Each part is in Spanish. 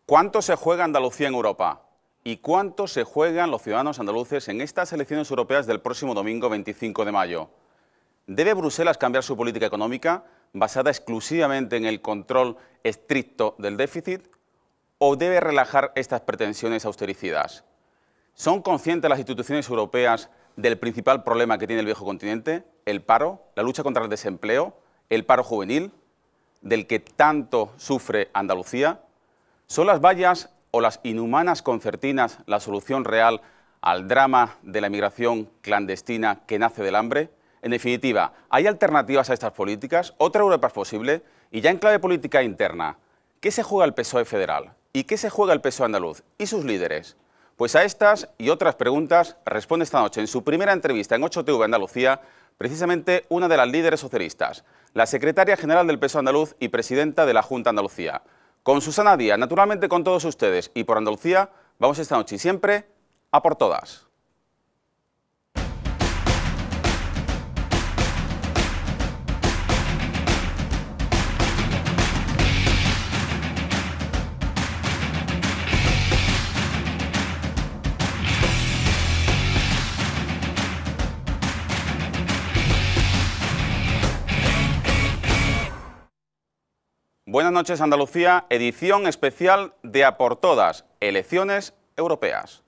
¿Cuánto se juega Andalucía en Europa? ¿Y cuánto se juegan los ciudadanos andaluces en estas elecciones europeas del próximo domingo 25 de mayo? ¿Debe Bruselas cambiar su política económica basada exclusivamente en el control estricto del déficit o debe relajar estas pretensiones austericidas? ¿Son conscientes las instituciones europeas del principal problema que tiene el viejo continente, el paro, la lucha contra el desempleo, el paro juvenil, del que tanto sufre Andalucía? ¿Son las vallas o las inhumanas concertinas la solución real al drama de la emigración clandestina que nace del hambre? En definitiva, ¿hay alternativas a estas políticas? ¿Otra Europa es posible? Y ya en clave política interna, ¿qué se juega el PSOE federal? ¿Y qué se juega el PSOE andaluz? ¿Y sus líderes? Pues a estas y otras preguntas responde esta noche en su primera entrevista en 8TV Andalucía precisamente una de las líderes socialistas, la secretaria general del PSOE andaluz y presidenta de la Junta de Andalucía. Con Susana Díaz, naturalmente con todos ustedes y por Andalucía, vamos esta noche y siempre a por todas. Buenas noches Andalucía, edición especial de A por Todas, elecciones europeas.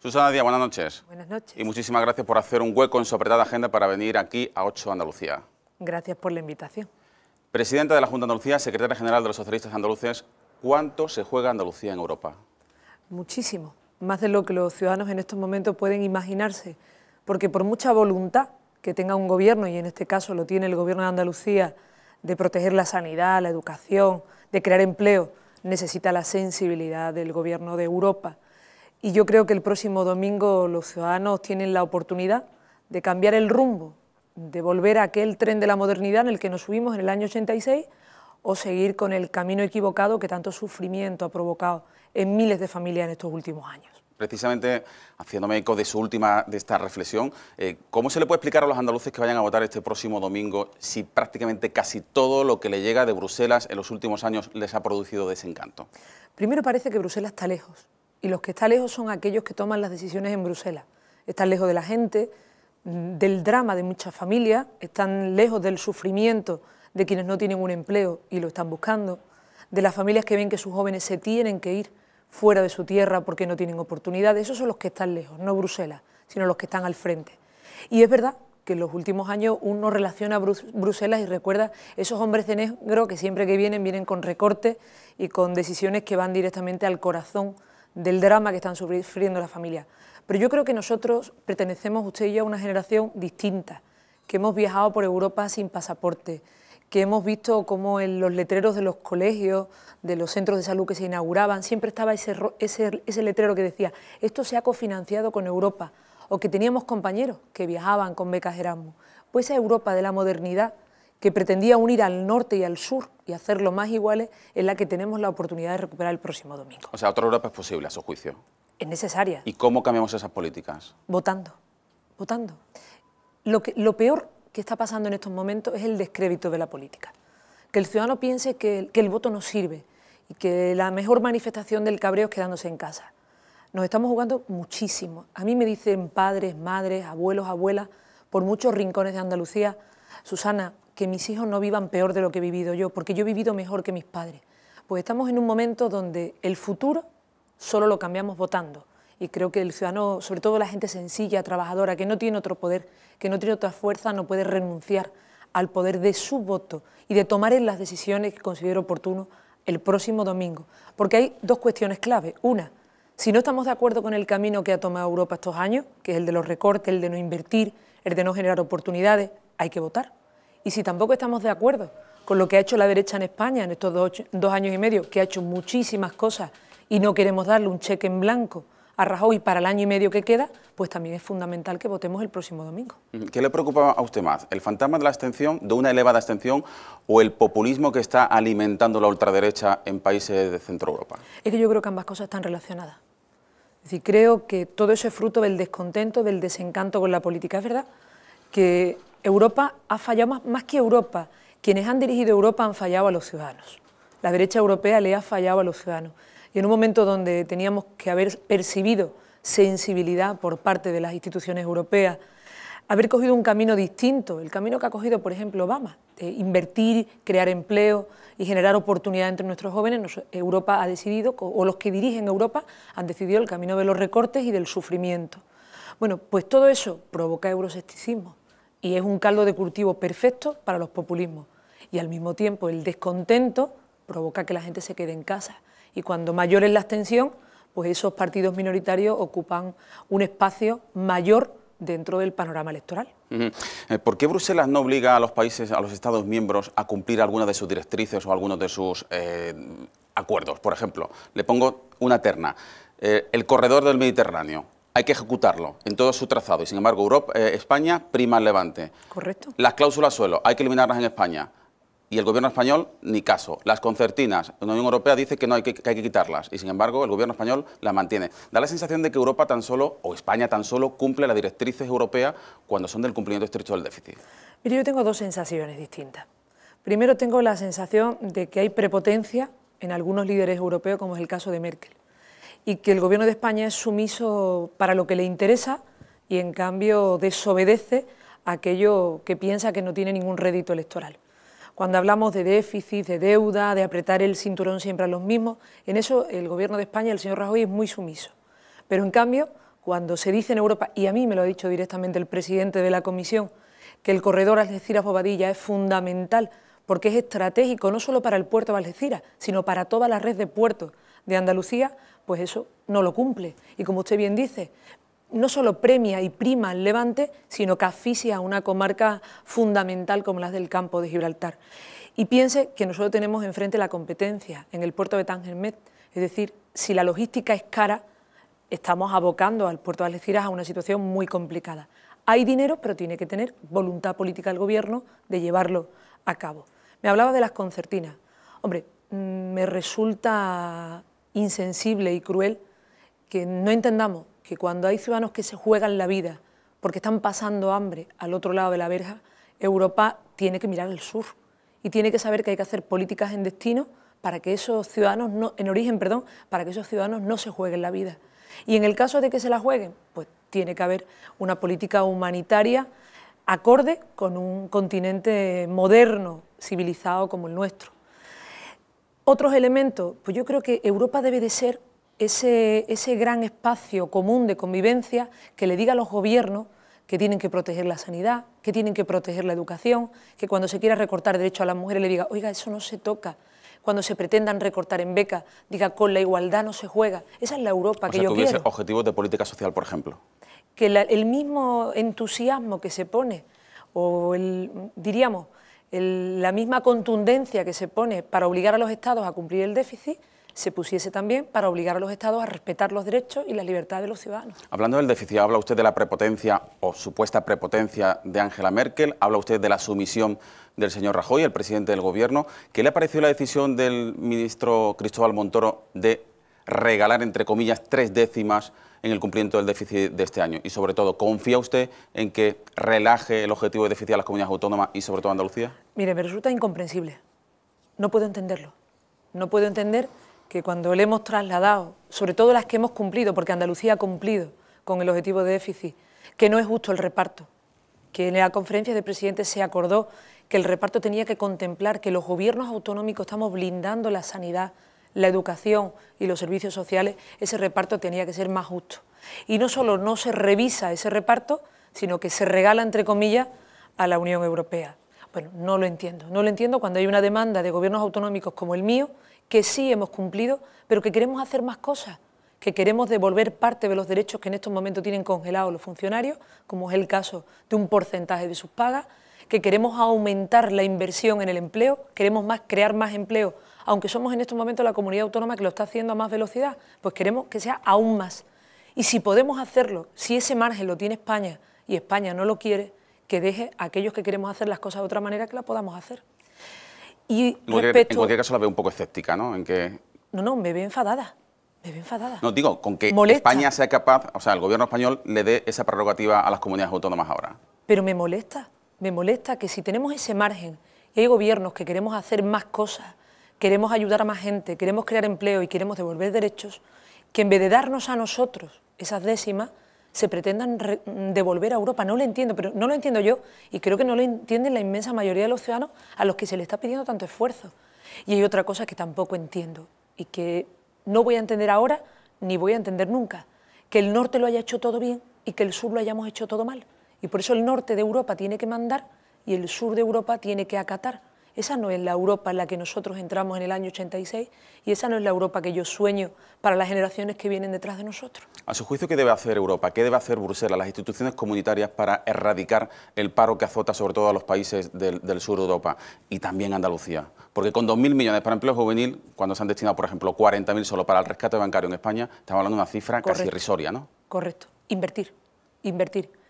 Susana Díaz, buenas noches. Buenas noches. Y muchísimas gracias por hacer un hueco en su apretada agenda para venir aquí a 8 Andalucía. Gracias por la invitación. Presidenta de la Junta de Andalucía, secretaria general de los socialistas andaluces, ¿cuánto se juega Andalucía en Europa? Muchísimo. Más de lo que los ciudadanos en estos momentos pueden imaginarse, porque por mucha voluntad que tenga un gobierno, y en este caso lo tiene el gobierno de Andalucía, de proteger la sanidad, la educación, de crear empleo, necesita la sensibilidad del gobierno de Europa. Y yo creo que el próximo domingo los ciudadanos tienen la oportunidad de cambiar el rumbo, de volver a aquel tren de la modernidad en el que nos subimos en el año 86 o seguir con el camino equivocado que tanto sufrimiento ha provocado en miles de familias en estos últimos años. Precisamente, haciéndome eco de esta reflexión, ¿cómo se le puede explicar a los andaluces que vayan a votar este próximo domingo si prácticamente casi todo lo que le llega de Bruselas en los últimos años les ha producido desencanto? Primero parece que Bruselas está lejos, y los que están lejos son aquellos que toman las decisiones en Bruselas. Están lejos de la gente, del drama de muchas familias, están lejos del sufrimiento de quienes no tienen un empleo y lo están buscando, de las familias que ven que sus jóvenes se tienen que ir fuera de su tierra porque no tienen oportunidades. Esos son los que están lejos, no Bruselas, sino los que están al frente. Y es verdad que en los últimos años uno relaciona Bruselas y recuerda esos hombres de negro que siempre que vienen con recortes y con decisiones que van directamente al corazón del drama que están sufriendo las familias. Pero yo creo que nosotros pertenecemos, usted y yo, a una generación distinta, que hemos viajado por Europa sin pasaporte, que hemos visto cómo en los letreros de los colegios, de los centros de salud que se inauguraban, siempre estaba ese letrero que decía esto se ha cofinanciado con Europa, o que teníamos compañeros que viajaban con becas Erasmus. Pues esa Europa de la modernidad que pretendía unir al norte y al sur y hacerlo más iguales es la que tenemos la oportunidad de recuperar el próximo domingo. O sea, otra Europa es posible, a su juicio. Es necesaria. ¿Y cómo cambiamos esas políticas? Votando. Lo peor que está pasando en estos momentos es el descrédito de la política. Que el ciudadano piense que el voto no sirve y que la mejor manifestación del cabreo es quedándose en casa. Nos estamos jugando muchísimo. A mí me dicen padres, madres, abuelos, abuelas, por muchos rincones de Andalucía, Susana, que mis hijos no vivan peor de lo que he vivido yo, porque yo he vivido mejor que mis padres. Pues estamos en un momento donde el futuro solo lo cambiamos votando. Y creo que el ciudadano, sobre todo la gente sencilla, trabajadora, que no tiene otro poder, que no tiene otra fuerza, no puede renunciar al poder de su voto y de tomar en las decisiones que considere oportuno el próximo domingo. Porque hay dos cuestiones clave. Una, si no estamos de acuerdo con el camino que ha tomado Europa estos años, que es el de los recortes, el de no invertir, el de no generar oportunidades, hay que votar. Y si tampoco estamos de acuerdo con lo que ha hecho la derecha en España en estos dos años y medio, que ha hecho muchísimas cosas y no queremos darle un cheque en blanco a Rajoy para el año y medio que queda, pues también es fundamental que votemos el próximo domingo. ¿Qué le preocupa a usted más? ¿El fantasma de la abstención, de una elevada abstención, o el populismo que está alimentando la ultraderecha en países de Centro Europa? Es que yo creo que ambas cosas están relacionadas. Es decir, creo que todo eso es fruto del descontento, del desencanto con la política. Es verdad que Europa ha fallado, más que Europa, quienes han dirigido Europa han fallado a los ciudadanos. La derecha europea le ha fallado a los ciudadanos. Y en un momento donde teníamos que haber percibido sensibilidad por parte de las instituciones europeas, haber cogido un camino distinto, el camino que ha cogido, por ejemplo, Obama, de invertir, crear empleo y generar oportunidad entre nuestros jóvenes, Europa ha decidido, o los que dirigen Europa, han decidido el camino de los recortes y del sufrimiento. Bueno, pues todo eso provoca euroscepticismo y es un caldo de cultivo perfecto para los populismos. Y al mismo tiempo el descontento provoca que la gente se quede en casa. Y cuando mayor es la abstención, pues esos partidos minoritarios ocupan un espacio mayor dentro del panorama electoral. ¿Por qué Bruselas no obliga a los países, a los Estados miembros, a cumplir algunas de sus directrices o algunos de sus acuerdos? Por ejemplo, le pongo una terna. El corredor del Mediterráneo, hay que ejecutarlo en todo su trazado y, sin embargo, España prima el Levante. Correcto. Las cláusulas suelo, hay que eliminarlas en España. Y el gobierno español, ni caso. Las concertinas, la Unión Europea dice que no hay que quitarlas y, sin embargo, el gobierno español las mantiene. Da la sensación de que Europa tan solo, o España tan solo, cumple las directrices europeas cuando son del cumplimiento estricto del déficit. Mire, yo tengo dos sensaciones distintas. Primero, tengo la sensación de que hay prepotencia en algunos líderes europeos, como es el caso de Merkel, y que el gobierno de España es sumiso para lo que le interesa y, en cambio, desobedece a aquello que piensa que no tiene ningún rédito electoral. Cuando hablamos de déficit, de deuda, de apretar el cinturón siempre a los mismos, en eso el gobierno de España, el señor Rajoy, es muy sumiso. Pero en cambio, cuando se dice en Europa, y a mí me lo ha dicho directamente el presidente de la Comisión, que el corredor Algeciras-Bobadilla es fundamental porque es estratégico no solo para el puerto de Algeciras, sino para toda la red de puertos de Andalucía, pues eso no lo cumple. Y como usted bien dice, no solo premia y prima el Levante, sino que asfixia a una comarca fundamental como la del Campo de Gibraltar. Y piense que nosotros tenemos enfrente la competencia en el puerto de Tánger Med, es decir, si la logística es cara, estamos abocando al puerto de Algeciras a una situación muy complicada. Hay dinero, pero tiene que tener voluntad política del gobierno de llevarlo a cabo. Me hablaba de las concertinas. Hombre, me resulta insensible y cruel que no entendamos que cuando hay ciudadanos que se juegan la vida porque están pasando hambre al otro lado de la verja, Europa tiene que mirar al sur y tiene que saber que hay que hacer políticas en destino para que esos ciudadanos, para que esos ciudadanos no se jueguen la vida. Y en el caso de que se la jueguen, pues tiene que haber una política humanitaria acorde con un continente moderno, civilizado como el nuestro. Otros elementos, pues yo creo que Europa debe de ser ese gran espacio común de convivencia que le diga a los gobiernos que tienen que proteger la sanidad, que tienen que proteger la educación, que cuando se quiera recortar derechos a las mujeres le diga, oiga, eso no se toca. Cuando se pretendan recortar en becas, diga, con la igualdad no se juega. Esa es la Europa que yo quiero. O sea, que hubiese objetivos de política social, por ejemplo. Que el mismo entusiasmo que se pone, o la misma contundencia que se pone para obligar a los Estados a cumplir el déficit, se pusiese también para obligar a los Estados a respetar los derechos y las libertades de los ciudadanos. Hablando del déficit, habla usted de la prepotencia o supuesta prepotencia de Angela Merkel, habla usted de la sumisión del señor Rajoy, el presidente del Gobierno. ¿Qué le pareció la decisión del ministro Cristóbal Montoro de regalar, entre comillas, 3 décimas en el cumplimiento del déficit de este año? Y sobre todo, ¿confía usted en que relaje el objetivo de déficit a las comunidades autónomas y sobre todo a Andalucía? Mire, me resulta incomprensible. No puedo entenderlo. No puedo entender que cuando le hemos trasladado, sobre todo las que hemos cumplido, porque Andalucía ha cumplido con el objetivo de déficit, que no es justo el reparto, que en la conferencia de presidentes se acordó que el reparto tenía que contemplar que los gobiernos autonómicos estamos blindando la sanidad, la educación y los servicios sociales, ese reparto tenía que ser más justo. Y no solo no se revisa ese reparto, sino que se regala, entre comillas, a la Unión Europea. Bueno, no lo entiendo cuando hay una demanda de gobiernos autonómicos como el mío, que sí hemos cumplido, pero que queremos hacer más cosas, que queremos devolver parte de los derechos que en estos momentos tienen congelados los funcionarios, como es el caso de un porcentaje de sus pagas, que queremos aumentar la inversión en el empleo, queremos crear más empleo, aunque somos en estos momentos la comunidad autónoma que lo está haciendo a más velocidad, pues queremos que sea aún más. Y si podemos hacerlo, si ese margen lo tiene España y España no lo quiere, que deje a aquellos que queremos hacer las cosas de otra manera que la podamos hacer. Y en cualquier caso la veo un poco escéptica, ¿no? No, me veo enfadada. Me veo enfadada. No, digo, con que Molesta. España sea capaz, o sea, el gobierno español le dé esa prerrogativa a las comunidades autónomas ahora. Pero me molesta que si tenemos ese margen y hay gobiernos que queremos hacer más cosas, queremos ayudar a más gente, queremos crear empleo y queremos devolver derechos, que en vez de darnos a nosotros esas décimas, se pretendan devolver a Europa. No lo entiendo, pero no lo entiendo yo y creo que no lo entienden la inmensa mayoría de los ciudadanos a los que se les está pidiendo tanto esfuerzo. Y hay otra cosa que tampoco entiendo y que no voy a entender ahora ni voy a entender nunca, que el norte lo haya hecho todo bien y que el sur lo hayamos hecho todo mal. Y por eso el norte de Europa tiene que mandar y el sur de Europa tiene que acatar. Esa no es la Europa en la que nosotros entramos en el año 86 y esa no es la Europa que yo sueño para las generaciones que vienen detrás de nosotros. A su juicio, ¿qué debe hacer Europa? ¿Qué debe hacer Bruselas, las instituciones comunitarias para erradicar el paro que azota sobre todo a los países del sur de Europa y también Andalucía? Porque con 2.000 millones para empleo juvenil, cuando se han destinado, por ejemplo, 40.000 solo para el rescate bancario en España, estamos hablando de una cifra casi irrisoria, ¿no? Correcto. Invertir,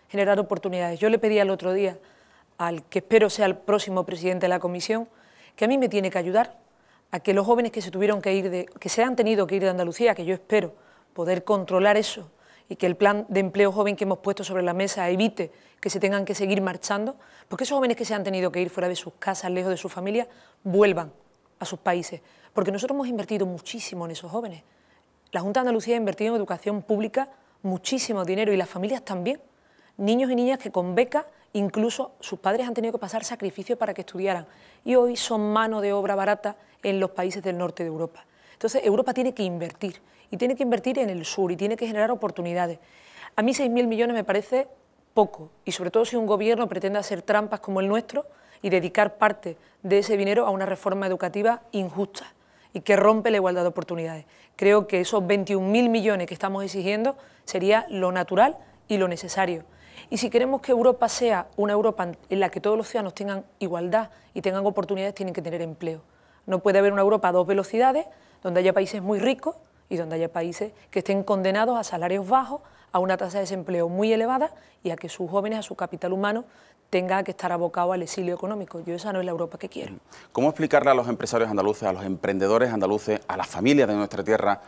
generar oportunidades. Yo le pedí el otro día al que espero sea el próximo presidente de la Comisión, que a mí me tiene que ayudar a que los jóvenes que se han tenido que ir de Andalucía, que yo espero poder controlar eso y que el plan de empleo joven que hemos puesto sobre la mesa evite que se tengan que seguir marchando, porque esos jóvenes que se han tenido que ir fuera de sus casas, lejos de su familia, vuelvan a sus países, porque nosotros hemos invertido muchísimo en esos jóvenes. La Junta de Andalucía ha invertido en educación pública muchísimo dinero y las familias también. Niños y niñas que con becas, incluso sus padres han tenido que pasar sacrificios para que estudiaran y hoy son mano de obra barata en los países del norte de Europa. Entonces Europa tiene que invertir y tiene que invertir en el sur y tiene que generar oportunidades. A mí 6.000 millones me parece poco y sobre todo si un gobierno pretende hacer trampas como el nuestro y dedicar parte de ese dinero a una reforma educativa injusta y que rompe la igualdad de oportunidades. Creo que esos 21.000 millones que estamos exigiendo sería lo natural y lo necesario. Y si queremos que Europa sea una Europa en la que todos los ciudadanos tengan igualdad y tengan oportunidades, tienen que tener empleo. No puede haber una Europa a dos velocidades, donde haya países muy ricos y donde haya países que estén condenados a salarios bajos, a una tasa de desempleo muy elevada y a que sus jóvenes, a su capital humano, tenga que estar abocado al exilio económico. Yo esa no es la Europa que quiero. ¿Cómo explicarle a los empresarios andaluces, a los emprendedores andaluces, a las familias de nuestra tierra,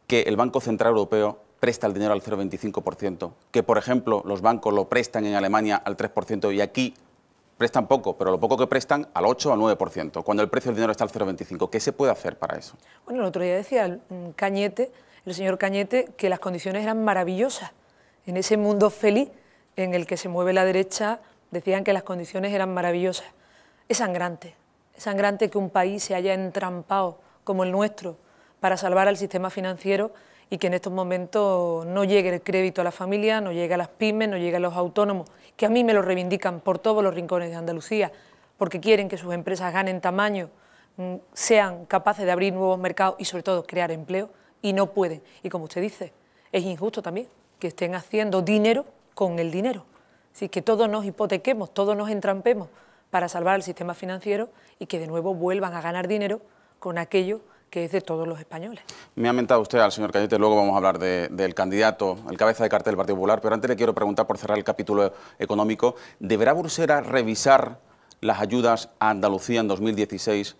que el Banco Central Europeo presta el dinero al 0,25%, que, por ejemplo, los bancos lo prestan en Alemania al 3% y aquí prestan poco, pero lo poco que prestan al 8 o al 9%, cuando el precio del dinero está al 0,25%? ¿Qué se puede hacer para eso? Bueno, el otro día decía el señor Cañete, que las condiciones eran maravillosas. En ese mundo feliz en el que se mueve la derecha, decían que las condiciones eran maravillosas. Es sangrante que un país se haya entrampado como el nuestro para salvar al sistema financiero y que en estos momentos no llegue el crédito a la familia, no llegue a las pymes, no llegue a los autónomos, que a mí me lo reivindican por todos los rincones de Andalucía, porque quieren que sus empresas ganen tamaño, sean capaces de abrir nuevos mercados y sobre todo crear empleo, y no pueden. Y como usted dice, es injusto también que estén haciendo dinero con el dinero. Así que todos nos hipotequemos, todos nos entrampemos para salvar el sistema financiero y que de nuevo vuelvan a ganar dinero con aquello que es de todos los españoles. Me ha mentado usted al señor Cañete, luego vamos a hablar del candidato, el cabeza de cartel del Partido Popular, pero antes le quiero preguntar, por cerrar el capítulo económico, ¿deberá Bruselas revisar las ayudas a Andalucía en 2016,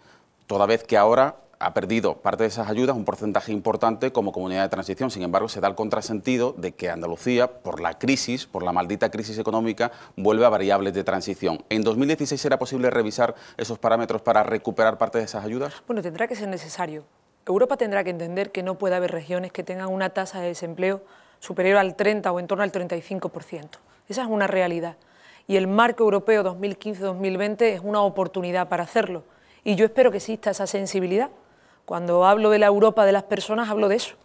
toda vez que ahora ha perdido parte de esas ayudas, un porcentaje importante como comunidad de transición? Sin embargo, se da el contrasentido de que Andalucía, por la crisis, por la maldita crisis económica, vuelve a variables de transición. ¿En 2016 será posible revisar esos parámetros para recuperar parte de esas ayudas? Bueno, tendrá que ser necesario. Europa tendrá que entender que no puede haber regiones que tengan una tasa de desempleo superior al 30 o en torno al 35%. Esa es una realidad. Y el marco europeo 2015-2020 es una oportunidad para hacerlo. Y yo espero que exista esa sensibilidad. Cuando hablo de la Europa de las personas, hablo de eso,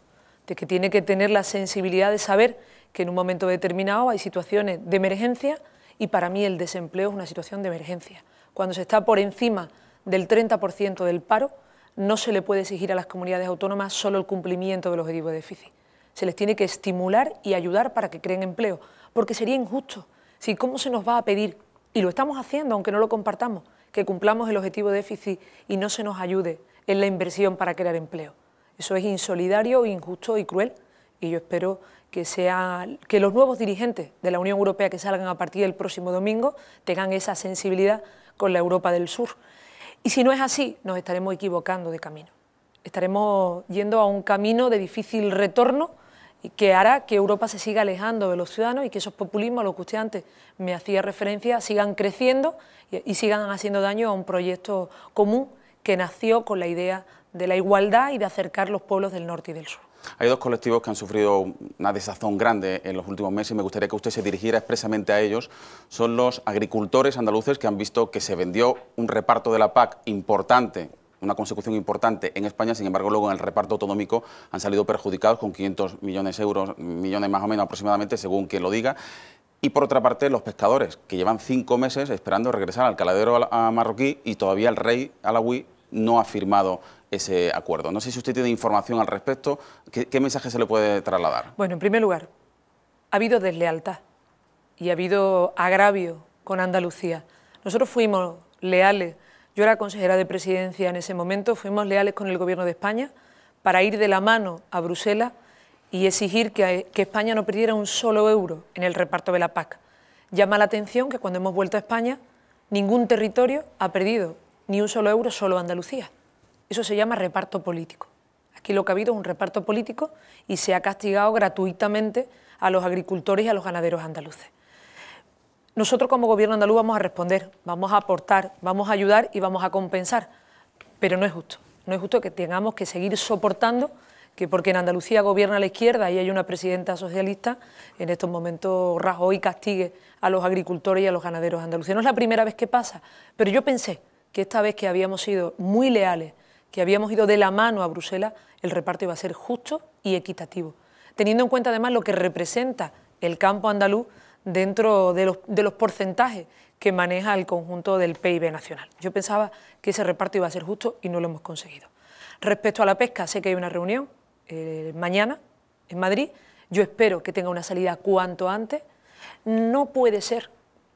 de que tiene que tener la sensibilidad de saber que en un momento determinado hay situaciones de emergencia y para mí el desempleo es una situación de emergencia. Cuando se está por encima del 30% del paro, no se le puede exigir a las comunidades autónomas solo el cumplimiento del objetivo de déficit. Se les tiene que estimular y ayudar para que creen empleo, porque sería injusto. Si ¿cómo se nos va a pedir? Y lo estamos haciendo, aunque no lo compartamos, que cumplamos el objetivo de déficit y no se nos ayude en la inversión para crear empleo. Eso es insolidario, injusto y cruel, y yo espero que los nuevos dirigentes de la Unión Europea que salgan a partir del próximo domingo tengan esa sensibilidad con la Europa del Sur. Y si no es así, nos estaremos equivocando de camino. estaremos yendo a un camino de difícil retorno y que hará que Europa se siga alejando de los ciudadanos y que esos populismos a los que usted antes me hacía referencia sigan creciendo y sigan haciendo daño a un proyecto común que nació con la idea de la igualdad y de acercar los pueblos del norte y del sur. Hay dos colectivos que han sufrido una desazón grande en los últimos meses y me gustaría que usted se dirigiera expresamente a ellos. Son los agricultores andaluces que han visto que se vendió un reparto de la PAC importante, una consecución importante en España, sin embargo luego en el reparto autonómico han salido perjudicados con 500 millones de euros, millones más o menos aproximadamente, según quien lo diga. Y por otra parte los pescadores, que llevan 5 meses esperando regresar al caladero marroquí y todavía el rey alauí no ha firmado ese acuerdo. No sé si usted tiene información al respecto, ¿qué mensaje se le puede trasladar? Bueno, en primer lugar, ha habido deslealtad y ha habido agravio con Andalucía. Nosotros fuimos leales, yo era consejera de Presidencia en ese momento, fuimos leales con el Gobierno de España para ir de la mano a Bruselas y exigir que España no perdiera un solo euro en el reparto de la PAC. Llama la atención que cuando hemos vuelto a España, ningún territorio ha perdido ni un solo euro, solo Andalucía. Eso se llama reparto político. Aquí lo que ha habido es un reparto político y se ha castigado gratuitamente a los agricultores y a los ganaderos andaluces. Nosotros como Gobierno andaluz vamos a responder, vamos a aportar, vamos a ayudar y vamos a compensar, pero no es justo. No es justo que tengamos que seguir soportando que porque en Andalucía gobierna la izquierda y hay una presidenta socialista, en estos momentos Rajoy castigue a los agricultores y a los ganaderos andaluces. No es la primera vez que pasa, pero yo pensé que esta vez que habíamos sido muy leales, que habíamos ido de la mano a Bruselas, el reparto iba a ser justo y equitativo, teniendo en cuenta además lo que representa el campo andaluz dentro de los porcentajes que maneja el conjunto del PIB nacional. Yo pensaba que ese reparto iba a ser justo y no lo hemos conseguido. Respecto a la pesca, sé que hay una reunión mañana en Madrid, yo espero que tenga una salida cuanto antes. No puede ser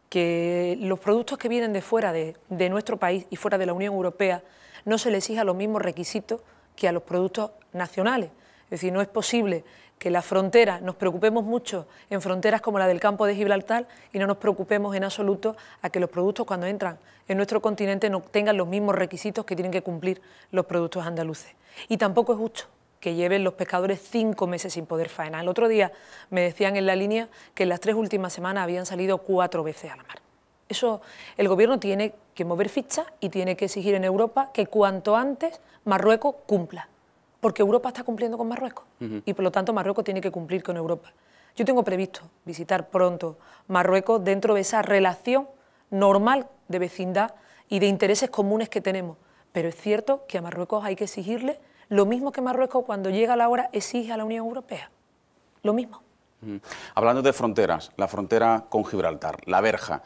que los productos que vienen de fuera de nuestro país y fuera de la Unión Europea no se les exija los mismos requisitos que a los productos nacionales. Es decir, no es posible que las fronteras, nos preocupemos mucho en fronteras como la del campo de Gibraltar y no nos preocupemos en absoluto a que los productos cuando entran en nuestro continente no tengan los mismos requisitos que tienen que cumplir los productos andaluces. Y tampoco es justo que lleven los pescadores 5 meses sin poder faenar. El otro día me decían en la línea que en las 3 últimas semanas habían salido 4 veces a la mar. Eso, el Gobierno tiene que mover ficha y tiene que exigir en Europa que cuanto antes Marruecos cumpla, porque Europa está cumpliendo con Marruecos y por lo tanto Marruecos tiene que cumplir con Europa. Yo tengo previsto visitar pronto Marruecos dentro de esa relación normal de vecindad y de intereses comunes que tenemos, pero es cierto que a Marruecos hay que exigirle lo mismo que Marruecos cuando llega la hora exige a la Unión Europea, lo mismo. Hablando de fronteras, la frontera con Gibraltar, la verja,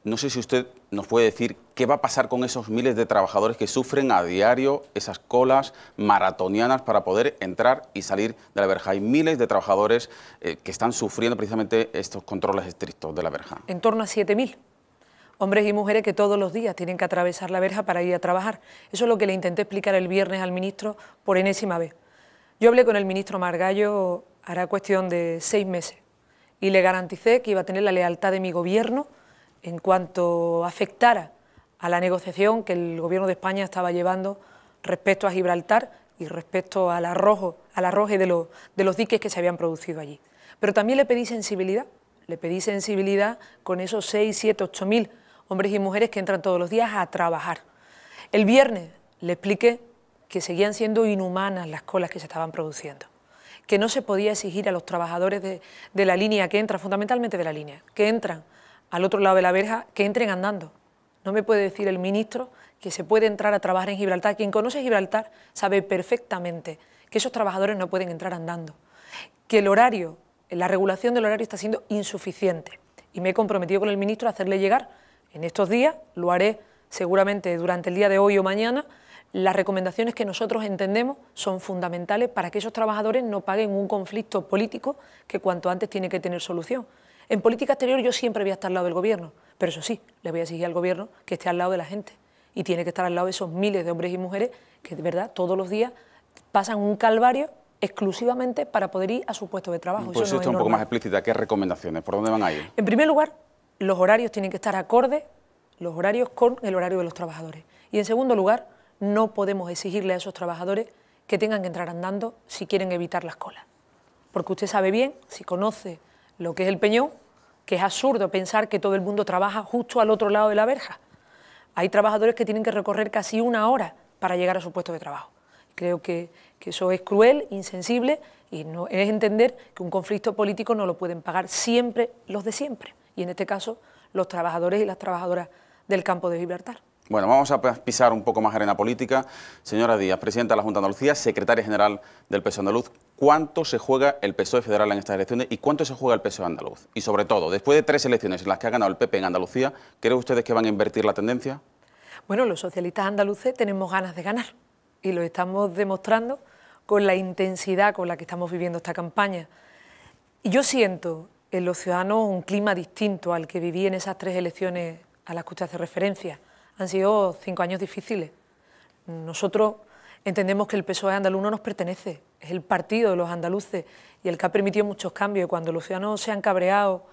no sé si usted nos puede decir qué va a pasar con esos miles de trabajadores que sufren a diario esas colas maratonianas para poder entrar y salir de la verja. Hay miles de trabajadores que están sufriendo precisamente estos controles estrictos de la verja. En torno a 7.000 hombres y mujeres que todos los días tienen que atravesar la verja para ir a trabajar. Eso es lo que le intenté explicar el viernes al ministro por enésima vez. Yo hablé con el ministro Margallo hará cuestión de 6 meses y le garanticé que iba a tener la lealtad de mi gobierno en cuanto afectara a la negociación que el Gobierno de España estaba llevando respecto a Gibraltar y respecto al arroje de los diques que se habían producido allí. Pero también le pedí sensibilidad con esos 6, 7, 8.000 hombres y mujeres que entran todos los días a trabajar. El viernes le expliqué que seguían siendo inhumanas las colas que se estaban produciendo, que no se podía exigir a los trabajadores de la línea que entran, fundamentalmente de la línea, que entran al otro lado de la verja, que entren andando. No me puede decir el ministro que se puede entrar a trabajar en Gibraltar. Quien conoce Gibraltar sabe perfectamente que esos trabajadores no pueden entrar andando, que el horario, la regulación del horario está siendo insuficiente. Y me he comprometido con el ministro a hacerle llegar en estos días, lo haré seguramente durante el día de hoy o mañana, las recomendaciones que nosotros entendemos son fundamentales para que esos trabajadores no paguen un conflicto político que cuanto antes tiene que tener solución. En política exterior yo siempre voy a estar al lado del Gobierno, pero eso sí, le voy a exigir al Gobierno que esté al lado de la gente y tiene que estar al lado de esos miles de hombres y mujeres que de verdad todos los días pasan un calvario exclusivamente para poder ir a su puesto de trabajo. Pues esto es un poco más explícita, ¿qué recomendaciones? ¿Por dónde van a ir? En primer lugar, los horarios tienen que estar acordes, los horarios con el horario de los trabajadores. Y en segundo lugar, no podemos exigirle a esos trabajadores que tengan que entrar andando si quieren evitar las colas. Porque usted sabe bien, si conoce lo que es el Peñón, que es absurdo pensar que todo el mundo trabaja justo al otro lado de la verja. Hay trabajadores que tienen que recorrer casi 1 hora para llegar a su puesto de trabajo. Creo que eso es cruel, insensible, y no es entender que un conflicto político no lo pueden pagar siempre los de siempre, y en este caso los trabajadores y las trabajadoras del campo de Gibraltar. Bueno, vamos a pisar un poco más arena política. Señora Díaz, presidenta de la Junta de Andalucía, secretaria general del PSOE andaluz, ¿cuánto se juega el PSOE federal en estas elecciones y cuánto se juega el PSOE andaluz? Y sobre todo, después de 3 elecciones en las que ha ganado el PP en Andalucía, ¿creen ustedes que van a invertir la tendencia? Bueno, los socialistas andaluces tenemos ganas de ganar y lo estamos demostrando con la intensidad con la que estamos viviendo esta campaña. Y yo siento en los ciudadanos un clima distinto al que viví en esas 3 elecciones a las que usted hace referencia. Han sido 5 años difíciles. Nosotros entendemos que el PSOE andaluz no nos pertenece, es el partido de los andaluces y el que ha permitido muchos cambios. Y cuando los ciudadanos se han cabreado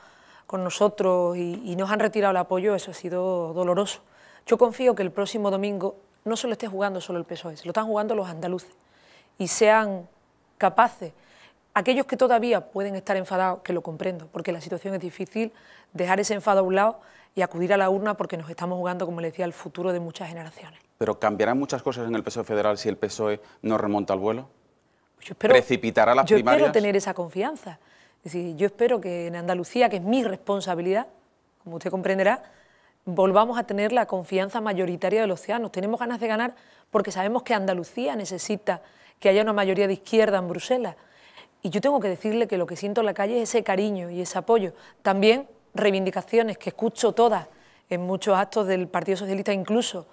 con nosotros y nos han retirado el apoyo, eso ha sido doloroso. Yo confío que el próximo domingo no se lo esté jugando solo el PSOE, se lo están jugando los andaluces y sean capaces, aquellos que todavía pueden estar enfadados, que lo comprendo, porque la situación es difícil, dejar ese enfado a un lado y acudir a la urna porque nos estamos jugando, como le decía, el futuro de muchas generaciones. ¿Pero cambiarán muchas cosas en el PSOE federal si el PSOE no remonta el vuelo? ¿Precipitará las primarias? Yo espero tener esa confianza. Es decir, yo espero que en Andalucía, que es mi responsabilidad, como usted comprenderá, volvamos a tener la confianza mayoritaria de los ciudadanos. Tenemos ganas de ganar porque sabemos que Andalucía necesita que haya una mayoría de izquierda en Bruselas. Y yo tengo que decirle que lo que siento en la calle es ese cariño y ese apoyo. También reivindicaciones que escucho todas en muchos actos del Partido Socialista incluso,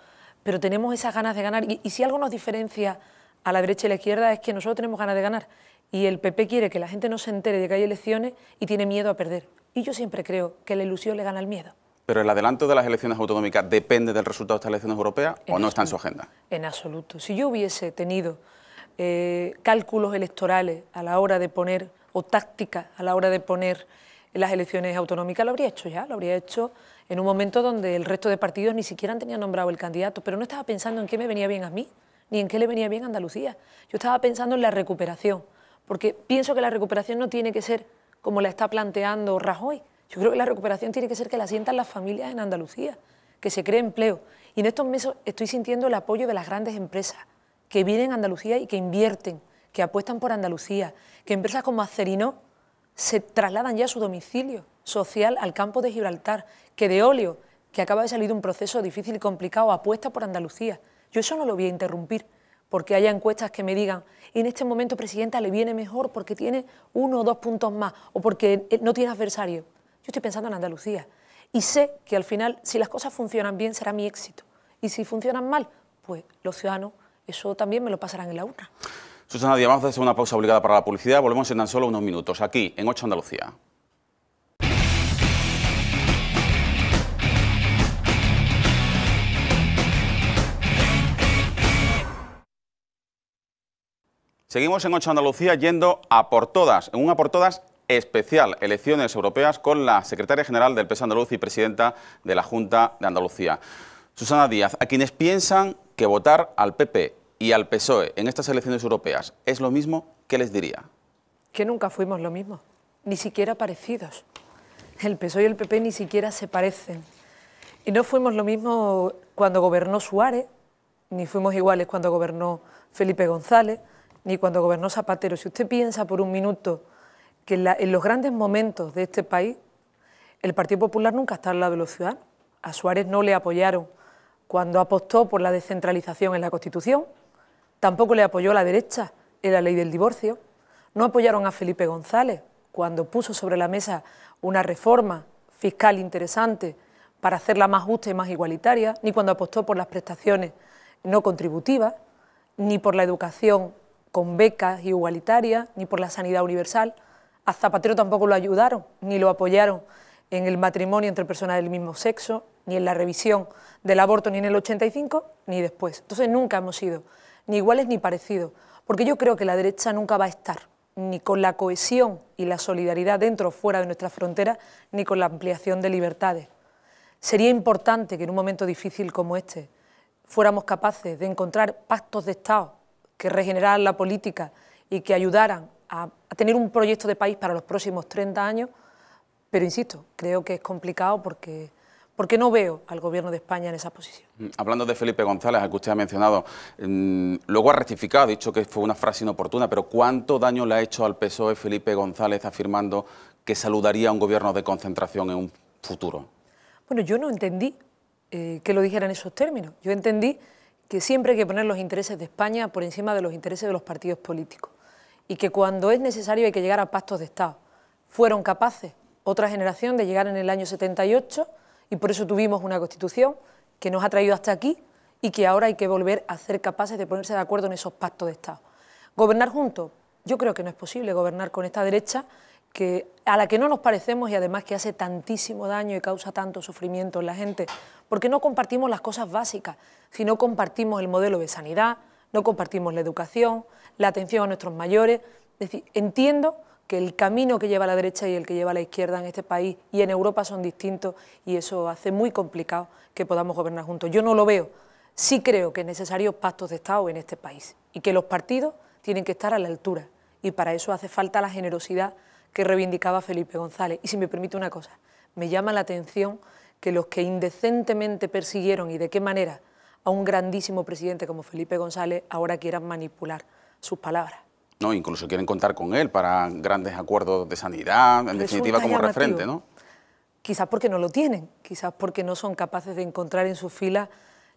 pero tenemos esas ganas de ganar. Y si algo nos diferencia a la derecha y la izquierda es que nosotros tenemos ganas de ganar. Y el PP quiere que la gente no se entere de que hay elecciones y tiene miedo a perder. Y yo siempre creo que la ilusión le gana al miedo. ¿Pero el adelanto de las elecciones autonómicas depende del resultado de estas elecciones europeas o no está en su agenda? En absoluto. Si yo hubiese tenido cálculos electorales a la hora de poner, o tácticas a la hora de poner las elecciones autonómicas, lo habría hecho ya, lo habría hecho en un momento donde el resto de partidos ni siquiera han tenido nombrado el candidato, pero no estaba pensando en qué me venía bien a mí, ni en qué le venía bien a Andalucía. Yo estaba pensando en la recuperación, porque pienso que la recuperación no tiene que ser como la está planteando Rajoy. Yo creo que la recuperación tiene que ser que la sientan las familias en Andalucía, que se cree empleo. Y en estos meses estoy sintiendo el apoyo de las grandes empresas que vienen a Andalucía y que invierten, que apuestan por Andalucía, que empresas como Acerinox se trasladan ya a su domicilio social al campo de Gibraltar, que de Olio, que acaba de salir de un proceso difícil y complicado, apuesta por Andalucía. Yo eso no lo voy a interrumpir porque haya encuestas que me digan, en este momento, presidenta, le viene mejor porque tiene 1 o 2 puntos más o porque no tiene adversario. Yo estoy pensando en Andalucía y sé que al final, si las cosas funcionan bien, será mi éxito. Y si funcionan mal, pues los ciudadanos eso también me lo pasarán en la urna. Susana Díaz, vamos a hacer una pausa obligada para la publicidad. Volvemos en tan solo unos minutos, aquí, en 8 Andalucía. Seguimos en 8 Andalucía yendo a por todas, en una por todas especial, elecciones europeas, con la secretaria general del PSOE andaluz y presidenta de la Junta de Andalucía. Susana Díaz, a quienes piensan que votar al PP y al PSOE en estas elecciones europeas es lo mismo, ¿qué les diría? Que nunca fuimos lo mismo, ni siquiera parecidos. El PSOE y el PP ni siquiera se parecen. Y no fuimos lo mismo cuando gobernó Suárez, ni fuimos iguales cuando gobernó Felipe González, ni cuando gobernó Zapatero. Si usted piensa por un minuto que en los grandes momentos de este país, el Partido Popular nunca está al lado de los ciudadanos. A Suárez no le apoyaron cuando apostó por la descentralización en la Constitución, tampoco le apoyó la derecha en la ley del divorcio, no apoyaron a Felipe González cuando puso sobre la mesa una reforma fiscal interesante para hacerla más justa y más igualitaria, ni cuando apostó por las prestaciones no contributivas, ni por la educación con becas igualitarias, ni por la sanidad universal. A Zapatero tampoco lo ayudaron, ni lo apoyaron en el matrimonio entre personas del mismo sexo, ni en la revisión del aborto, ni en el 85, ni después. Entonces nunca hemos sido ni iguales ni parecidos, porque yo creo que la derecha nunca va a estar ni con la cohesión y la solidaridad dentro o fuera de nuestras fronteras, ni con la ampliación de libertades. Sería importante que en un momento difícil como este fuéramos capaces de encontrar pactos de Estado que regeneraran la política y que ayudaran a tener un proyecto de país para los próximos 30 años, pero insisto, creo que es complicado porque no veo al Gobierno de España en esa posición. Hablando de Felipe González, al que usted ha mencionado, luego ha rectificado, ha dicho que fue una frase inoportuna, pero ¿cuánto daño le ha hecho al PSOE Felipe González afirmando que saludaría a un gobierno de concentración en un futuro? Bueno, yo no entendí que lo dijera en esos términos. Yo entendí que siempre hay que poner los intereses de España por encima de los intereses de los partidos políticos y que cuando es necesario hay que llegar a pactos de Estado. Fueron capaces otra generación de llegar en el año 78 y por eso tuvimos una Constitución que nos ha traído hasta aquí y que ahora hay que volver a ser capaces de ponerse de acuerdo en esos pactos de Estado. ¿Gobernar juntos? Yo creo que no es posible gobernar con esta derecha a la que no nos parecemos y además que hace tantísimo daño y causa tanto sufrimiento en la gente, porque no compartimos las cosas básicas, si no compartimos el modelo de sanidad, no compartimos la educación, la atención a nuestros mayores. Es decir, entiendo que el camino que lleva la derecha y el que lleva la izquierda en este país y en Europa son distintos y eso hace muy complicado que podamos gobernar juntos. Yo no lo veo. Sí creo que es necesario pactos de Estado en este país y que los partidos tienen que estar a la altura y para eso hace falta la generosidad que reivindicaba Felipe González. Y si me permite una cosa, me llama la atención que los que indecentemente persiguieron y de qué manera a un grandísimo presidente como Felipe González ahora quieran manipular sus palabras. No, incluso quieren contar con él para grandes acuerdos de sanidad, en definitiva como referente, ¿no? Quizás porque no lo tienen, quizás porque no son capaces de encontrar en sus filas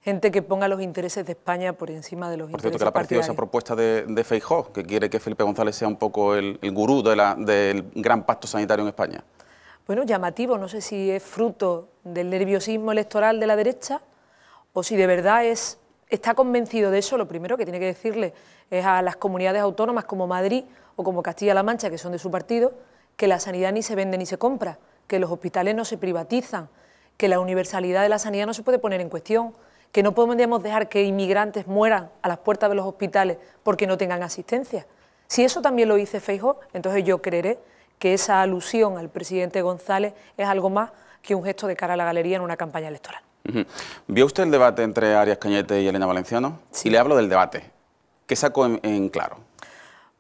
gente que ponga los intereses de España por encima de los intereses partidarios. Por cierto, ¿qué le ha parecido esa propuesta de Feijóo, que quiere que Felipe González sea un poco el gurú del gran pacto sanitario en España? Bueno, llamativo, no sé si es fruto del nerviosismo electoral de la derecha o si de verdad está convencido de eso. Lo primero que tiene que decirle es a las comunidades autónomas como Madrid o como Castilla-La Mancha, que son de su partido, que la sanidad ni se vende ni se compra, que los hospitales no se privatizan, que la universalidad de la sanidad no se puede poner en cuestión, que no podemos dejar que inmigrantes mueran a las puertas de los hospitales porque no tengan asistencia. Si eso también lo dice Feijóo, entonces yo creeré que esa alusión al presidente González es algo más que un gesto de cara a la galería en una campaña electoral. ¿Vio usted el debate entre Arias Cañete y Elena Valenciano? Sí. Y le hablo del debate. ¿Qué sacó en claro?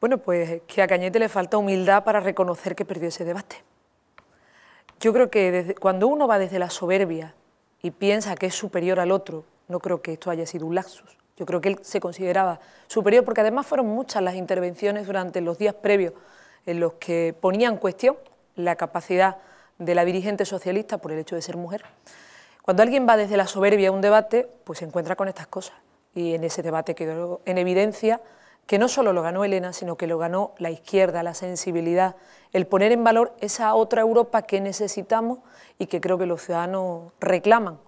Bueno, pues que a Cañete le falta humildad para reconocer que perdió ese debate. Yo creo que cuando uno va desde la soberbia y piensa que es superior al otro, no creo que esto haya sido un lapsus. Yo creo que él se consideraba superior porque además fueron muchas las intervenciones durante los días previos en los que ponían en cuestión la capacidad de la dirigente socialista por el hecho de ser mujer. Cuando alguien va desde la soberbia a un debate, pues se encuentra con estas cosas. Y en ese debate quedó en evidencia que no solo lo ganó Elena, sino que lo ganó la izquierda, la sensibilidad, el poner en valor esa otra Europa que necesitamos y que creo que los ciudadanos reclaman.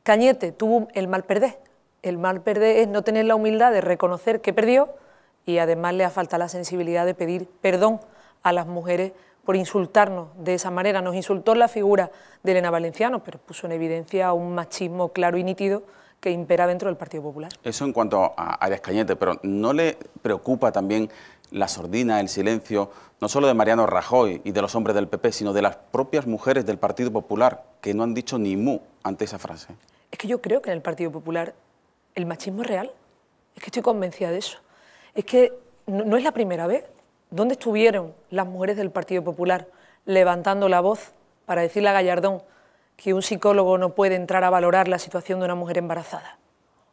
Cañete tuvo el mal perder. El mal perder es no tener la humildad de reconocer que perdió y además le ha faltado la sensibilidad de pedir perdón a las mujeres por insultarnos de esa manera. Nos insultó la figura de Elena Valenciano, pero puso en evidencia un machismo claro y nítido que impera dentro del Partido Popular. Eso en cuanto a Arias Cañete, pero ¿no le preocupa también la sordina, el silencio, no solo de Mariano Rajoy y de los hombres del PP, sino de las propias mujeres del Partido Popular, que no han dicho ni mu ante esa frase? Es que yo creo que en el Partido Popular el machismo es real, es que estoy convencida de eso. Es que no es la primera vez. ¿Dónde estuvieron las mujeres del Partido Popular levantando la voz para decirle a Gallardón que un psicólogo no puede entrar a valorar la situación de una mujer embarazada?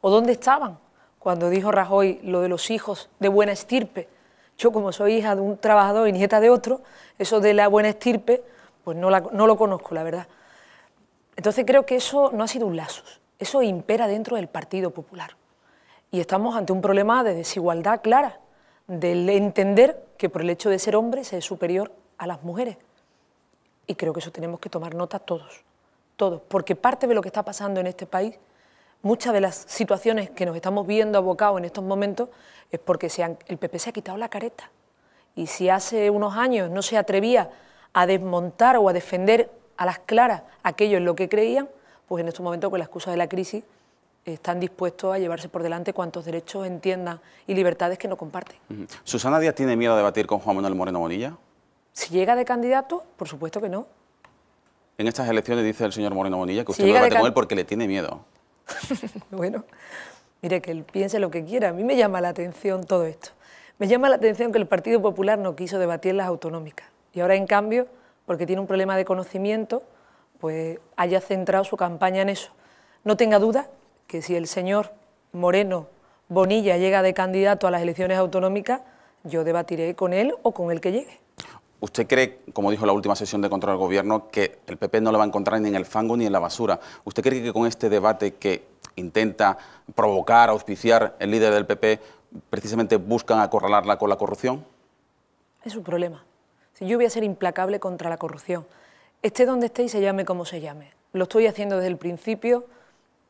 ¿O dónde estaban cuando dijo Rajoy lo de los hijos de buena estirpe? Yo, como soy hija de un trabajador y nieta de otro, eso de la buena estirpe, pues no lo conozco, la verdad. Entonces creo que eso no ha sido un lapsus, eso impera dentro del Partido Popular. Y estamos ante un problema de desigualdad clara, del entender que por el hecho de ser hombre se es superior a las mujeres. Y creo que eso tenemos que tomar nota todos, porque parte de lo que está pasando en este país, muchas de las situaciones que nos estamos viendo abocados en estos momentos es porque el PP se ha quitado la careta. Y si hace unos años no se atrevía a desmontar o a defender a las claras aquello en lo que creían, pues en estos momentos con la excusa de la crisis están dispuestos a llevarse por delante cuantos derechos entiendan y libertades que no comparten. ¿Susana Díaz tiene miedo a debatir con Juan Manuel Moreno Bonilla? Si llega de candidato, por supuesto que no. En estas elecciones dice el señor Moreno Bonilla que usted no debate con él porque le tiene miedo. Bueno, Mire, que él piense lo que quiera. A mí me llama la atención todo esto. Me llama la atención que el Partido Popular no quiso debatir las autonómicas. Y ahora, en cambio, porque tiene un problema de conocimiento, pues haya centrado su campaña en eso. No tenga duda que si el señor Moreno Bonilla llega de candidato a las elecciones autonómicas, yo debatiré con él o con el que llegue. ¿Usted cree, como dijo en la última sesión de control del Gobierno, que el PP no le va a encontrar ni en el fango ni en la basura? ¿Usted cree que con este debate que intenta provocar, auspiciar el líder del PP, precisamente buscan acorralarla con la corrupción? Es su problema. Si yo voy a ser implacable contra la corrupción, esté donde esté y se llame como se llame. Lo estoy haciendo desde el principio,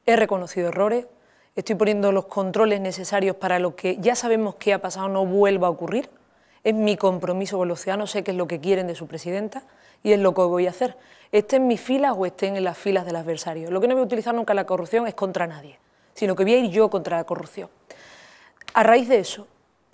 he reconocido errores, estoy poniendo los controles necesarios para lo que ya sabemos que ha pasado no vuelva a ocurrir. Es mi compromiso con los ciudadanos, sé que es lo que quieren de su presidenta y es lo que voy a hacer. Estén en mis filas o estén en las filas del adversario. Lo que no voy a utilizar nunca la corrupción es contra nadie, sino que voy a ir yo contra la corrupción. A raíz de eso,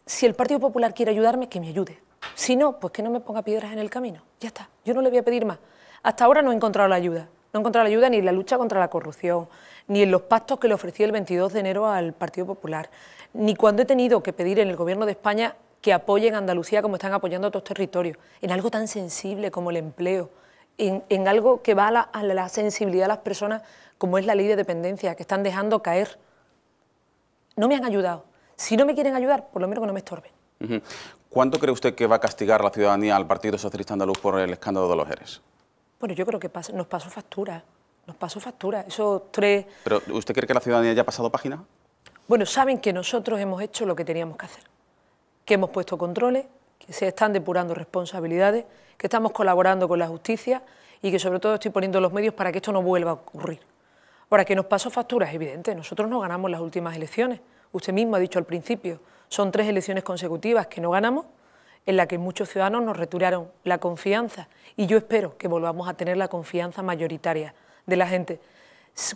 si el Partido Popular quiere ayudarme, que me ayude. Si no, pues que no me ponga piedras en el camino. Ya está, yo no le voy a pedir más. Hasta ahora no he encontrado la ayuda. No he encontrado la ayuda ni en la lucha contra la corrupción, ni en los pactos que le ofrecí el 22 de enero al Partido Popular, ni cuando he tenido que pedir en el Gobierno de España que apoyen a Andalucía como están apoyando a otros territorios, en algo tan sensible como el empleo, en algo que va a la sensibilidad de las personas como es la ley de dependencia, que están dejando caer. No me han ayudado. Si no me quieren ayudar, por lo menos que no me estorben. ¿Cuánto cree usted que va a castigar la ciudadanía al Partido Socialista Andaluz por el escándalo de los ERES? Bueno, yo creo que nos pasó factura. Nos pasó factura. Esos tres... ¿Pero usted cree que la ciudadanía ya ha pasado página? Bueno, saben que nosotros hemos hecho lo que teníamos que hacer. Que hemos puesto controles, que se están depurando responsabilidades, que estamos colaborando con la justicia y que sobre todo estoy poniendo los medios para que esto no vuelva a ocurrir. Ahora, que nos pasó factura es evidente. Nosotros no ganamos las últimas elecciones. Usted mismo ha dicho al principio, son 3 elecciones consecutivas que no ganamos, en las que muchos ciudadanos nos retiraron la confianza y yo espero que volvamos a tener la confianza mayoritaria de la gente.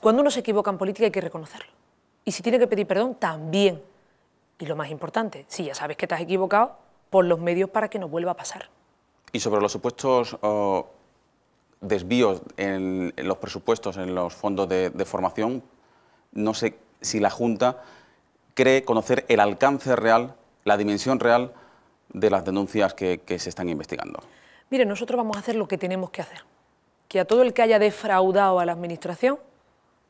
Cuando uno se equivoca en política hay que reconocerlo. Y si tiene que pedir perdón, también. Y lo más importante, si ya sabes que te has equivocado, pon los medios para que no vuelva a pasar. Y sobre los supuestos desvíos en los presupuestos, en los fondos de formación, no sé si la Junta cree conocer el alcance real, la dimensión real de las denuncias que se están investigando. Mire, nosotros vamos a hacer lo que tenemos que hacer. Que a todo el que haya defraudado a la Administración,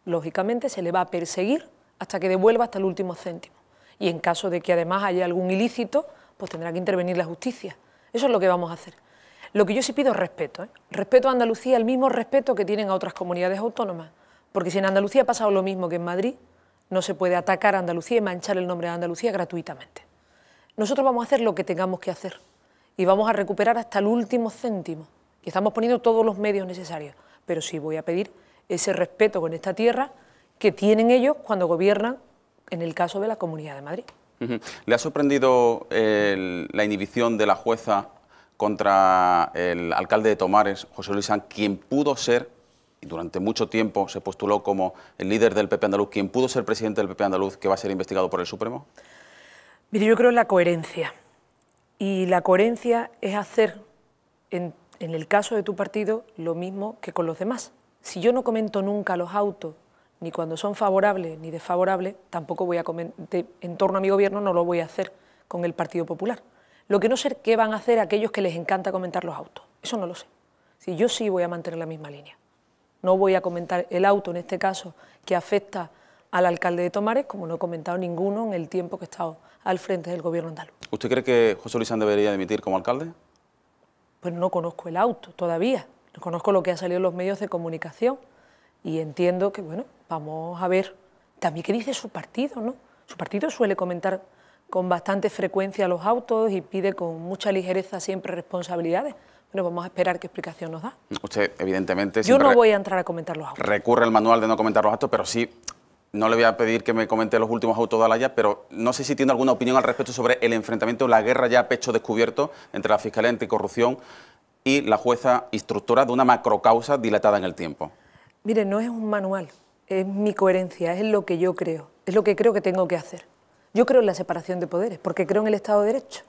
lógicamente se le va a perseguir hasta que devuelva hasta el último céntimo. Y en caso de que además haya algún ilícito, pues tendrá que intervenir la justicia. Eso es lo que vamos a hacer. Lo que yo sí pido es respeto, ¿eh? Respeto a Andalucía, el mismo respeto que tienen a otras comunidades autónomas. Porque si en Andalucía ha pasado lo mismo que en Madrid, no se puede atacar a Andalucía y manchar el nombre de Andalucía gratuitamente. Nosotros vamos a hacer lo que tengamos que hacer y vamos a recuperar hasta el último céntimo. Y estamos poniendo todos los medios necesarios. Pero sí voy a pedir ese respeto con esta tierra que tienen ellos cuando gobiernan, en el caso de la Comunidad de Madrid. ¿Le ha sorprendido la inhibición de la jueza contra el alcalde de Tomares, José Luis Sanz, quien pudo ser, y durante mucho tiempo se postuló como el líder del PP andaluz, quien pudo ser presidente del PP andaluz, que va a ser investigado por el Supremo? Mire, yo creo en la coherencia. Y la coherencia es hacer, en el caso de tu partido, lo mismo que con los demás. Si yo no comento nunca los autos, ni cuando son favorables ni desfavorables, tampoco voy a comentar, en torno a mi gobierno no lo voy a hacer con el Partido Popular. Lo que no sé qué van a hacer aquellos que les encanta comentar los autos, eso no lo sé. Si yo sí voy a mantener la misma línea. No voy a comentar el auto, en este caso, que afecta al alcalde de Tomares, como no he comentado ninguno en el tiempo que he estado al frente del gobierno andaluz. ¿Usted cree que José Luis Sanz debería dimitir como alcalde? Pues no conozco el auto todavía, no conozco lo que ha salido en los medios de comunicación y entiendo que, bueno, vamos a ver también qué dice su partido, ¿no? Su partido suele comentar con bastante frecuencia los autos y pide con mucha ligereza siempre responsabilidades. Bueno, vamos a esperar qué explicación nos da. Usted, evidentemente... Yo no voy a entrar a comentar los autos. Recurre al manual de no comentar los autos, pero sí, no le voy a pedir que me comente los últimos autos de Alaya, pero no sé si tiene alguna opinión al respecto sobre el enfrentamiento, la guerra ya a pecho descubierto entre la Fiscalía Anticorrupción y la jueza instructora de una macrocausa dilatada en el tiempo. Mire, no es un manual, es mi coherencia, es lo que yo creo, es lo que creo que tengo que hacer. Yo creo en la separación de poderes, porque creo en el Estado de Derecho.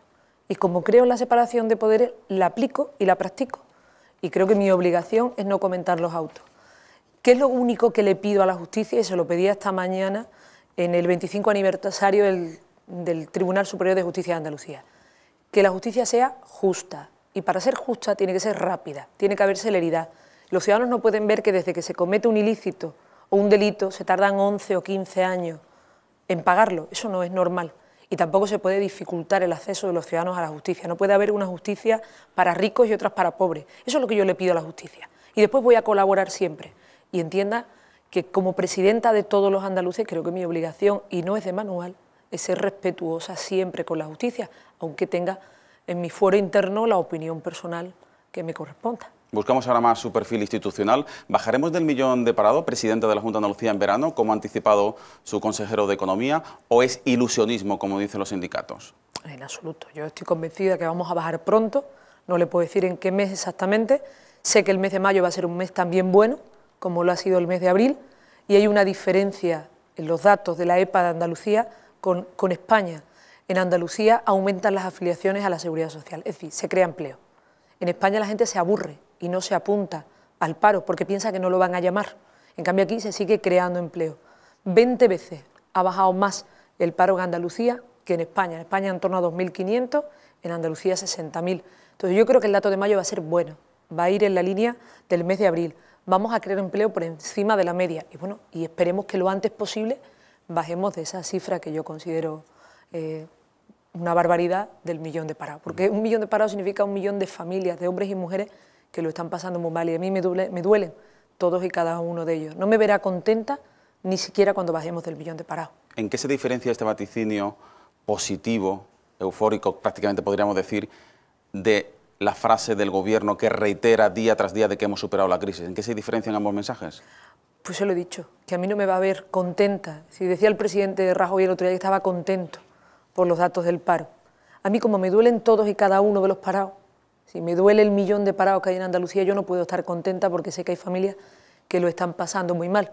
Y como creo en la separación de poderes, la aplico y la practico. Y creo que mi obligación es no comentar los autos. ¿Qué es lo único que le pido a la justicia? Y se lo pedí esta mañana en el 25 aniversario del Tribunal Superior de Justicia de Andalucía. Que la justicia sea justa, y para ser justa tiene que ser rápida, tiene que haber celeridad. Los ciudadanos no pueden ver que desde que se comete un ilícito o un delito se tardan 11 o 15 años en pagarlo. Eso no es normal. Y tampoco se puede dificultar el acceso de los ciudadanos a la justicia. No puede haber una justicia para ricos y otras para pobres. Eso es lo que yo le pido a la justicia. Y después voy a colaborar siempre. Y entienda que como presidenta de todos los andaluces, creo que mi obligación, y no es de manual, es ser respetuosa siempre con la justicia, aunque tenga en mi fuero interno la opinión personal que me corresponda. Buscamos ahora más su perfil institucional. ¿Bajaremos del 1.000.000 de parado, presidenta de la Junta de Andalucía, en verano, como ha anticipado su consejero de Economía, o es ilusionismo, como dicen los sindicatos? En absoluto. Yo estoy convencida de que vamos a bajar pronto. No le puedo decir en qué mes exactamente. Sé que el mes de mayo va a ser un mes también bueno, como lo ha sido el mes de abril, y hay una diferencia en los datos de la EPA de Andalucía con España. En Andalucía aumentan las afiliaciones a la Seguridad Social, es decir, se crea empleo. En España la gente se aburre y no se apunta al paro porque piensa que no lo van a llamar. En cambio aquí se sigue creando empleo. 20 veces ha bajado más el paro en Andalucía que en España. En España en torno a 2.500, en Andalucía 60.000. Entonces yo creo que el dato de mayo va a ser bueno, va a ir en la línea del mes de abril. Vamos a crear empleo por encima de la media y bueno, y esperemos que lo antes posible bajemos de esa cifra que yo considero una barbaridad del 1.000.000 de parados, porque 1.000.000 de parados significa 1.000.000 de familias, de hombres y mujeres que lo están pasando muy mal y a mí me duelen todos y cada uno de ellos. No me verá contenta ni siquiera cuando bajemos del 1.000.000 de parados. ¿En qué se diferencia este vaticinio positivo, eufórico, prácticamente podríamos decir, de la frase del Gobierno que reitera día tras día de que hemos superado la crisis? ¿En qué se diferencian ambos mensajes? Pues se lo he dicho, que a mí no me va a ver contenta. Si decía el presidente Rajoy el otro día que estaba contento por los datos del paro. A mí, como me duelen todos y cada uno de los parados, si me duele el 1.000.000 de parados que hay en Andalucía, yo no puedo estar contenta porque sé que hay familias que lo están pasando muy mal.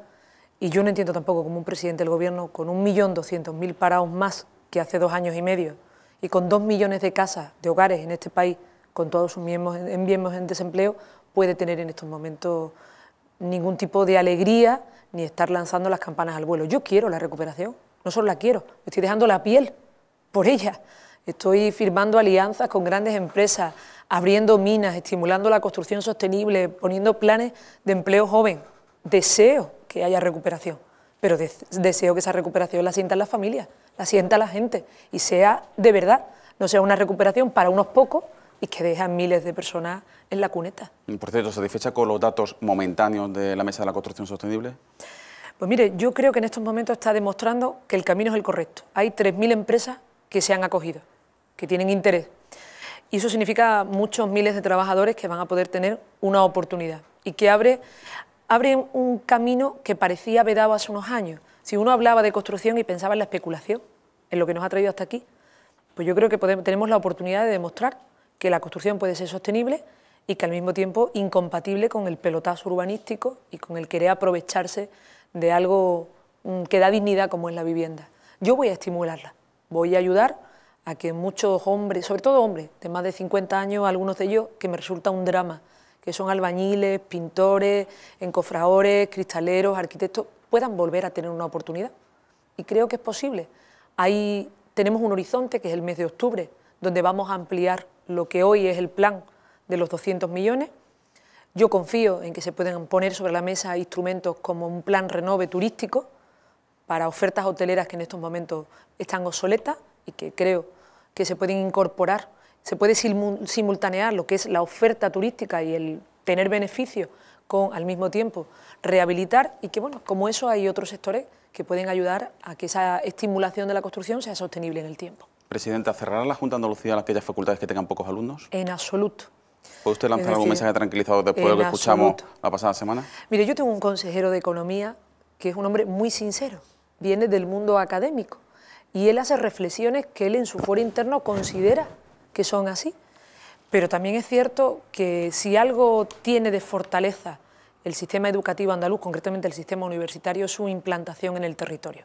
Y yo no entiendo tampoco como un presidente del Gobierno, con 1.200.000 parados más que hace 2 años y medio, y con 2 millones de casas, de hogares en este país, con todos sus miembros en desempleo, puede tener en estos momentos ningún tipo de alegría ni estar lanzando las campanas al vuelo. Yo quiero la recuperación, no solo la quiero, me estoy dejando la piel por ella. Estoy firmando alianzas con grandes empresas, abriendo minas, estimulando la construcción sostenible, poniendo planes de empleo joven. Deseo que haya recuperación, pero deseo que esa recuperación la sientan las familias, la sienta la gente y sea de verdad, no sea una recuperación para unos pocos y que dejan miles de personas en la cuneta. Por cierto, ¿satisfecha con los datos momentáneos de la Mesa de la Construcción Sostenible? Pues mire, yo creo que en estos momentos está demostrando que el camino es el correcto. Hay 3.000 empresas que se han acogido, que tienen interés. Y eso significa muchos miles de trabajadores que van a poder tener una oportunidad y que abre un camino que parecía vedado hace unos años. Si uno hablaba de construcción y pensaba en la especulación, en lo que nos ha traído hasta aquí, pues yo creo que tenemos la oportunidad de demostrar que la construcción puede ser sostenible y que al mismo tiempo incompatible con el pelotazo urbanístico y con el querer aprovecharse de algo que da dignidad como es la vivienda. Yo voy a estimularla, voy a ayudar a que muchos hombres, sobre todo hombres de más de 50 años, algunos de ellos que me resulta un drama, que son albañiles, pintores, encofradores, cristaleros, arquitectos, puedan volver a tener una oportunidad. Y creo que es posible. Ahí tenemos un horizonte, que es el mes de octubre, donde vamos a ampliar lo que hoy es el plan de los 200 millones. Yo confío en que se pueden poner sobre la mesa instrumentos como un plan renove turístico para ofertas hoteleras que en estos momentos están obsoletas y que creo que se pueden incorporar, se puede simultanear lo que es la oferta turística y el tener beneficios con, al mismo tiempo, rehabilitar y que, bueno, como eso hay otros sectores que pueden ayudar a que esa estimulación de la construcción sea sostenible en el tiempo. Presidenta, ¿cerrará la Junta de Andalucía aquellas facultades que tengan pocos alumnos? En absoluto. ¿Puede usted lanzar algún mensaje tranquilizador después de lo que escuchamos la pasada semana? Mire, yo tengo un consejero de Economía que es un hombre muy sincero, viene del mundo académico y él hace reflexiones que él en su foro interno considera que son así. Pero también es cierto que si algo tiene de fortaleza el sistema educativo andaluz, concretamente el sistema universitario, es su implantación en el territorio.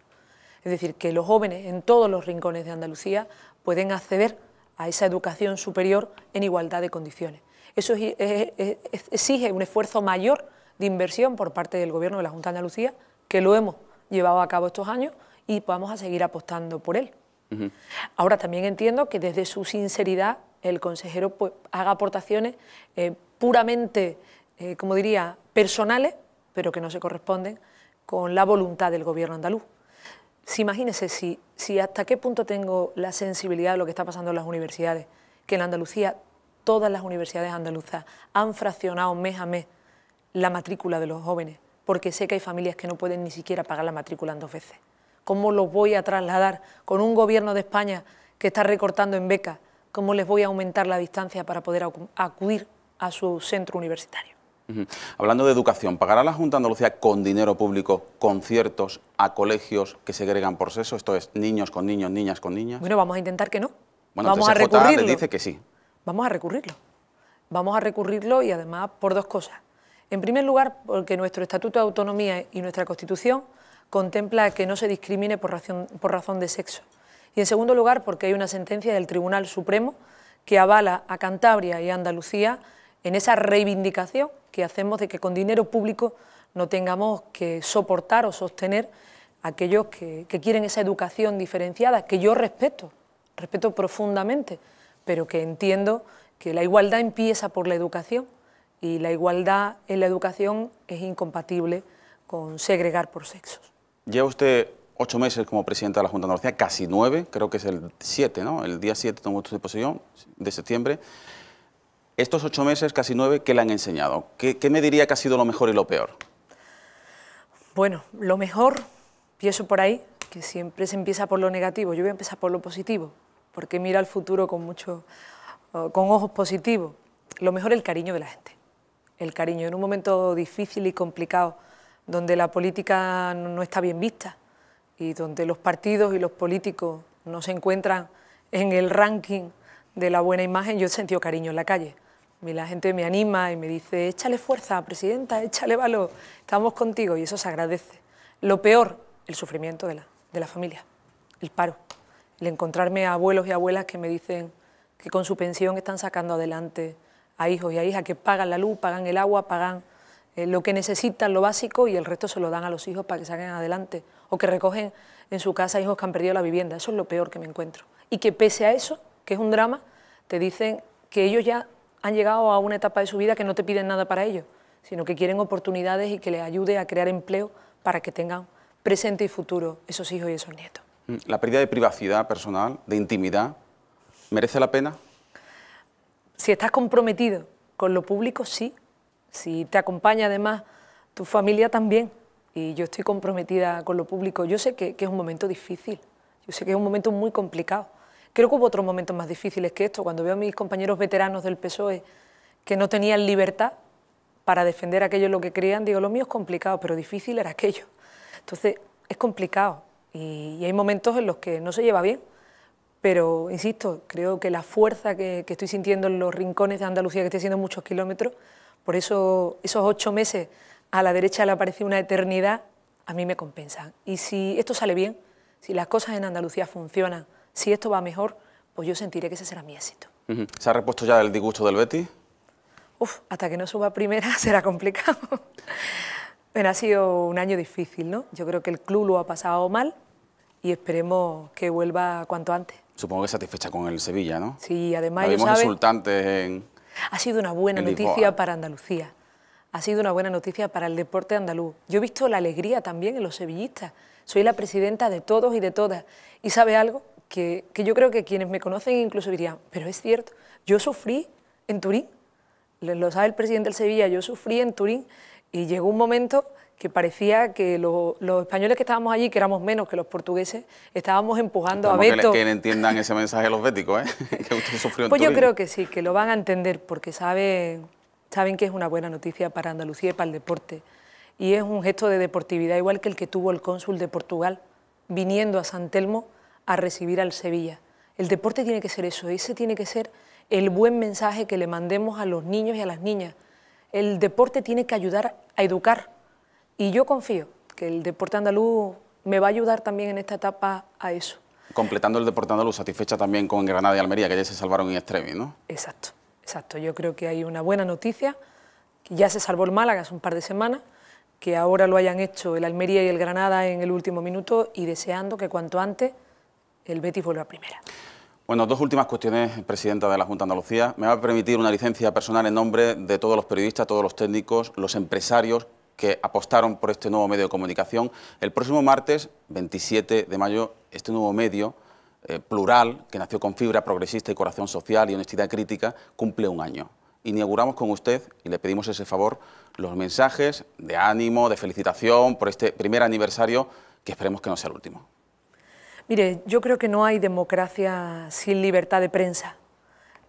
Es decir, que los jóvenes en todos los rincones de Andalucía pueden acceder a esa educación superior en igualdad de condiciones. Eso exige un esfuerzo mayor de inversión por parte del Gobierno de la Junta de Andalucía, que lo hemos llevado a cabo estos años y vamos a seguir apostando por él. Ahora también entiendo que desde su sinceridad el consejero pues, haga aportaciones puramente, como diría, personales, pero que no se corresponden con la voluntad del gobierno andaluz. Imagínense si hasta qué punto tengo la sensibilidad de lo que está pasando en las universidades, que en Andalucía todas las universidades andaluzas han fraccionado mes a mes la matrícula de los jóvenes, porque sé que hay familias que no pueden ni siquiera pagar la matrícula en 2 veces. ¿Cómo los voy a trasladar con un gobierno de España que está recortando en becas? ¿Cómo les voy a aumentar la distancia para poder acudir a su centro universitario? Hablando de educación, ¿pagará la Junta de Andalucía con dinero público conciertos a colegios que segregan por sexo? Esto es, niños con niños, niñas con niñas. Bueno, vamos a intentar que no. Bueno, vamos a TSJ recurrirlo. le dice que sí. Vamos a recurrirlo. Vamos a recurrirlo y además por 2 cosas. En primer lugar, porque nuestro Estatuto de Autonomía y nuestra Constitución contempla que no se discrimine por razón de sexo. Y en segundo lugar, porque hay una sentencia del Tribunal Supremo que avala a Cantabria y a Andalucía en esa reivindicación que hacemos de que con dinero público no tengamos que soportar o sostener a aquellos que quieren esa educación diferenciada, que yo respeto profundamente, pero que entiendo que la igualdad empieza por la educación y la igualdad en la educación es incompatible con segregar por sexos. Lleva usted 8 meses como presidenta de la Junta de Andalucía, casi 9, creo que es el 7, ¿no? El día 7 tomó usted posesión, de septiembre. Estos 8 meses, casi 9, ¿qué le han enseñado? ¿Qué me diría que ha sido lo mejor y lo peor? Bueno, lo mejor, empiezo por ahí, que siempre se empieza por lo negativo. Yo voy a empezar por lo positivo, porque mira al futuro con ojos positivos. Lo mejor es el cariño de la gente. El cariño en un momento difícil y complicado, donde la política no está bien vista y donde los partidos y los políticos no se encuentran en el ranking de la buena imagen. Yo he sentido cariño en la calle. Y la gente me anima y me dice, échale fuerza, presidenta, échale valor, estamos contigo, y eso se agradece. Lo peor, el sufrimiento de la familia, el paro, el encontrarme a abuelos y abuelas que me dicen que con su pensión están sacando adelante a hijos y a hijas que pagan la luz, pagan el agua, pagan lo que necesitan, lo básico, y el resto se lo dan a los hijos para que saquen adelante, o que recogen en su casa hijos que han perdido la vivienda. Eso es lo peor que me encuentro. Y que pese a eso, que es un drama, te dicen que ellos ya han llegado a una etapa de su vida que no te piden nada para ellos, sino que quieren oportunidades y que les ayude a crear empleo para que tengan presente y futuro esos hijos y esos nietos. ¿La pérdida de privacidad personal, de intimidad, merece la pena? Si estás comprometido con lo público, sí. Si te acompaña además tu familia, también. Y yo estoy comprometida con lo público. Yo sé que es un momento difícil, yo sé que es un momento muy complicado. Creo que hubo otros momentos más difíciles que esto. Cuando veo a mis compañeros veteranos del PSOE que no tenían libertad para defender aquello en lo que creían, digo, lo mío es complicado, pero difícil era aquello. Entonces, es complicado y hay momentos en los que no se lleva bien, pero, insisto, creo que la fuerza que estoy sintiendo en los rincones de Andalucía, que estoy haciendo muchos kilómetros, por eso esos 8 meses a la derecha le ha parecido una eternidad, a mí me compensan. Y si esto sale bien, si las cosas en Andalucía funcionan, si esto va mejor, pues yo sentiré que ese será mi éxito. ¿Se ha repuesto ya el disgusto del Betis? Hasta que no suba a primera será complicado. Bueno, ha sido un año difícil, ¿no? Yo creo que el club lo ha pasado mal y esperemos que vuelva cuanto antes. Supongo que satisfecha con el Sevilla, ¿no? Sí, además ellos saben... insultantes en... Ha sido una buena noticia para Andalucía. Ha sido una buena noticia para el deporte andaluz. Yo he visto la alegría también en los sevillistas. Soy la presidenta de todos y de todas. ¿Y sabe algo? Que yo creo que quienes me conocen incluso dirían, pero es cierto, yo sufrí en Turín, lo sabe el presidente del Sevilla, yo sufrí en Turín y llegó un momento que parecía que los españoles que estábamos allí, que éramos menos que los portugueses, estábamos empujando a Beto. Que entiendan ese mensaje los béticos, ¿eh? Que usted sufrió en Pues Turín. Yo creo que sí, que lo van a entender porque saben que es una buena noticia para Andalucía y para el deporte. Y es un gesto de deportividad igual que el que tuvo el cónsul de Portugal viniendo a San Telmo a recibir al Sevilla. El deporte tiene que ser eso, ese tiene que ser el buen mensaje que le mandemos a los niños y a las niñas. El deporte tiene que ayudar a educar y yo confío que el deporte andaluz me va a ayudar también en esta etapa a eso. Completando el deporte andaluz, satisfecha también con Granada y Almería, que ya se salvaron in extremis, ¿no? Exacto, exacto. Yo creo que hay una buena noticia, que ya se salvó el Málaga hace un par de semanas, que ahora lo hayan hecho el Almería y el Granada en el último minuto y deseando que cuanto antes el Betis vuelva a primera. Bueno, dos últimas cuestiones, presidenta de la Junta de Andalucía. Me va a permitir una licencia personal en nombre de todos los periodistas, todos los técnicos, los empresarios que apostaron por este nuevo medio de comunicación. El próximo martes, 27 de mayo, este nuevo medio plural, que nació con fibra progresista y corazón social y honestidad crítica, cumple un año. Inauguramos con usted, y le pedimos ese favor, los mensajes de ánimo, de felicitación por este primer aniversario, que esperemos que no sea el último. Mire, yo creo que no hay democracia sin libertad de prensa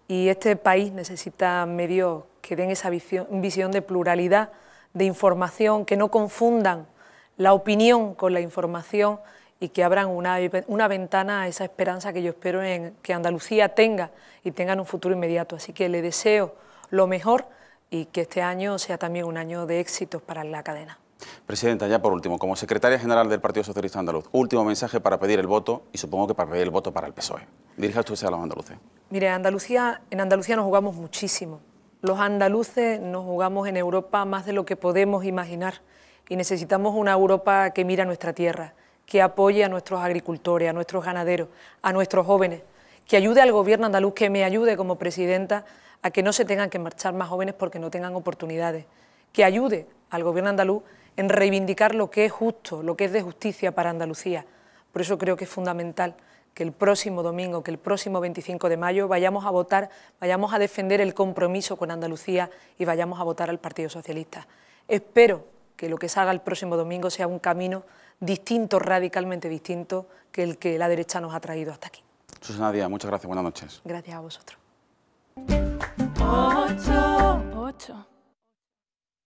y este país necesita medios que den esa visión de pluralidad, de información, que no confundan la opinión con la información y que abran una ventana a esa esperanza que yo espero en que Andalucía tenga y tenga en un futuro inmediato. Así que le deseo lo mejor y que este año sea también un año de éxitos para la cadena. Presidenta, ya por último, como secretaria general del Partido Socialista Andaluz, último mensaje para pedir el voto y supongo que para pedir el voto para el PSOE. Dirija usted a los andaluces. Mire, en Andalucía nos jugamos muchísimo. Los andaluces nos jugamos en Europa más de lo que podemos imaginar y necesitamos una Europa que mire a nuestra tierra, que apoye a nuestros agricultores, a nuestros ganaderos, a nuestros jóvenes, que ayude al gobierno andaluz, que me ayude como presidenta a que no se tengan que marchar más jóvenes porque no tengan oportunidades, que ayude al gobierno andaluz en reivindicar lo que es justo, lo que es de justicia para Andalucía. Por eso creo que es fundamental que el próximo domingo, que el próximo 25 de mayo vayamos a votar, vayamos a defender el compromiso con Andalucía y vayamos a votar al Partido Socialista. Espero que lo que salga el próximo domingo sea un camino distinto, radicalmente distinto, que el que la derecha nos ha traído hasta aquí. Susana Díaz, muchas gracias, buenas noches. Gracias a vosotros. 8.